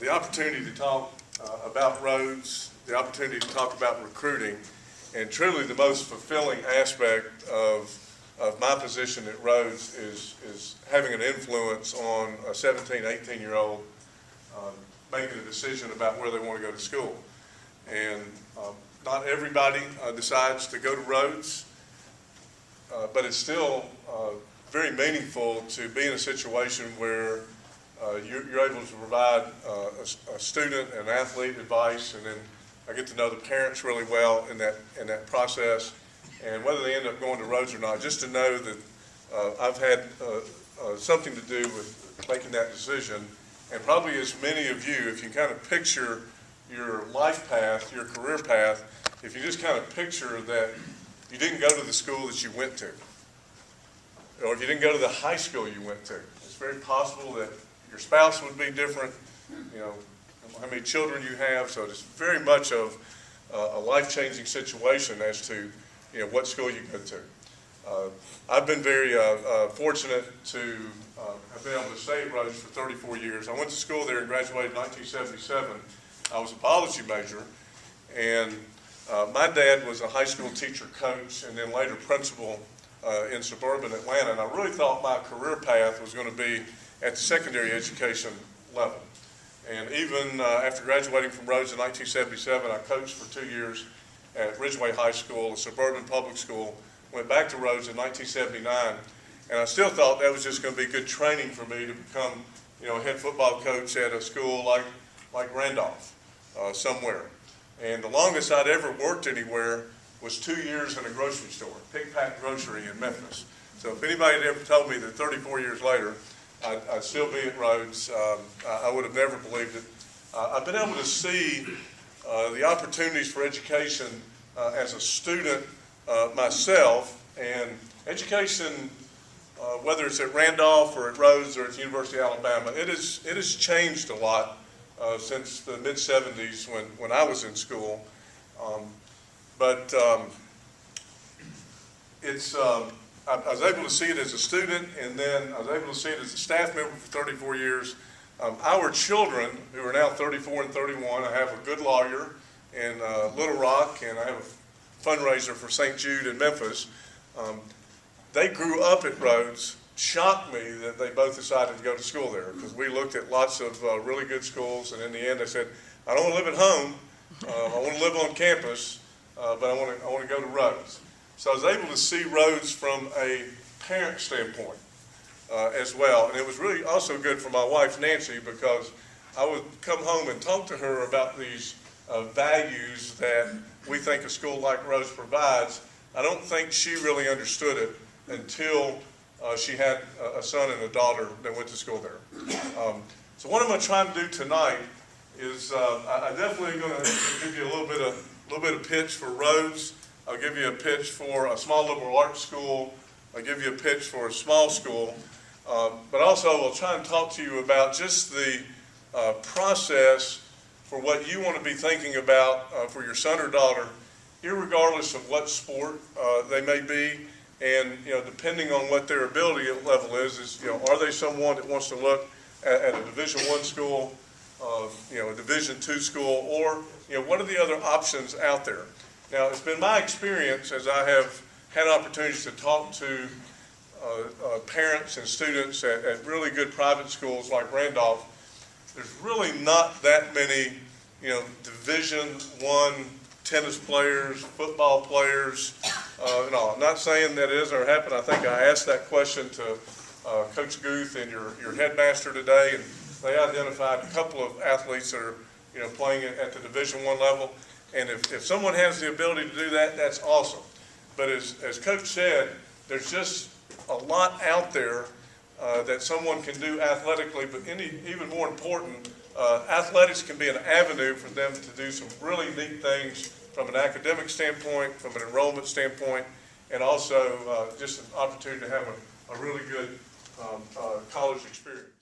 the opportunity to talk about Rhodes, the opportunity to talk about recruiting, and truly the most fulfilling aspect of my position at Rhodes is having an influence on a 17, 18-year-old making a decision about where they want to go to school. And not everybody decides to go to Rhodes, but it's still very meaningful to be in a situation where you're able to provide a student and athlete advice, and then I get to know the parents really well in that process, and whether they end up going to Rhodes or not, just to know that I've had something to do with making that decision. And probably as many of you, if you kind of picture your life path, your career path, if you just kind of picture that you didn't go to the school that you went to, or if you didn't go to the high school you went to, it's very possible that your spouse would be different, you know, how many children you have, so it's very much of a life-changing situation as to, you know, what school you go to. I've been very fortunate to have been able to stay at Rhodes for 34 years. I went to school there and graduated in 1977. I was a biology major, and my dad was a high school teacher coach and then later principal in suburban Atlanta, and I really thought my career path was going to be at the secondary education level. And even after graduating from Rhodes in 1977, I coached for 2 years at Ridgeway High School, a suburban public school, went back to Rhodes in 1979, and I still thought that was just going to be good training for me to become, you know, a head football coach at a school like Randolph, somewhere. And the longest I'd ever worked anywhere was 2 years in a grocery store, Pick Pack Grocery in Memphis. So if anybody had ever told me that 34 years later I'd still be at Rhodes, I would have never believed it. I've been able to see the opportunities for education as a student myself, and education, whether it's at Randolph or at Rhodes or at the University of Alabama, it has changed a lot since the mid-70s when I was in school. I was able to see it as a student, and then I was able to see it as a staff member for 34 years. Our children, who are now 34 and 31, I have a good lawyer in Little Rock, and I have a fundraiser for St. Jude in Memphis. They grew up at Rhodes. Shocked me that they both decided to go to school there, because we looked at lots of really good schools, and in the end they said, I don't want to live at home, I want to live on campus, but I want to go to Rhodes. So I was able to see Rhodes from a parent standpoint as well, and it was really also good for my wife Nancy, because I would come home and talk to her about these values that we think a school like Rhodes provides. I don't think she really understood it until she had a son and a daughter that went to school there. So what I'm going to try and do tonight is I definitely going to give you a little bit of pitch for Rhodes. I'll give you a pitch for a small liberal arts school. I'll give you a pitch for a small school. But also I'll try and talk to you about just the process for what you want to be thinking about for your son or daughter, irregardless of what sport they may be. And, you know, depending on what their ability level is, you know, are they someone that wants to look at a Division I school, you know, a Division II school, or, you know, what are the other options out there? Now, it's been my experience, as I have had opportunities to talk to parents and students at really good private schools like Randolph, there's really not that many, you know, Division I tennis players, football players. No, I'm not saying that it isn't or happened. I think I asked that question to Coach Guth and your headmaster today, and they identified a couple of athletes that are, you know, playing at the Division I level. And if someone has the ability to do that, that's awesome. But as Coach said, there's just a lot out there that someone can do athletically, but even more important, athletics can be an avenue for them to do some really neat things from an academic standpoint, from an enrollment standpoint, and also just an opportunity to have a really good college experience.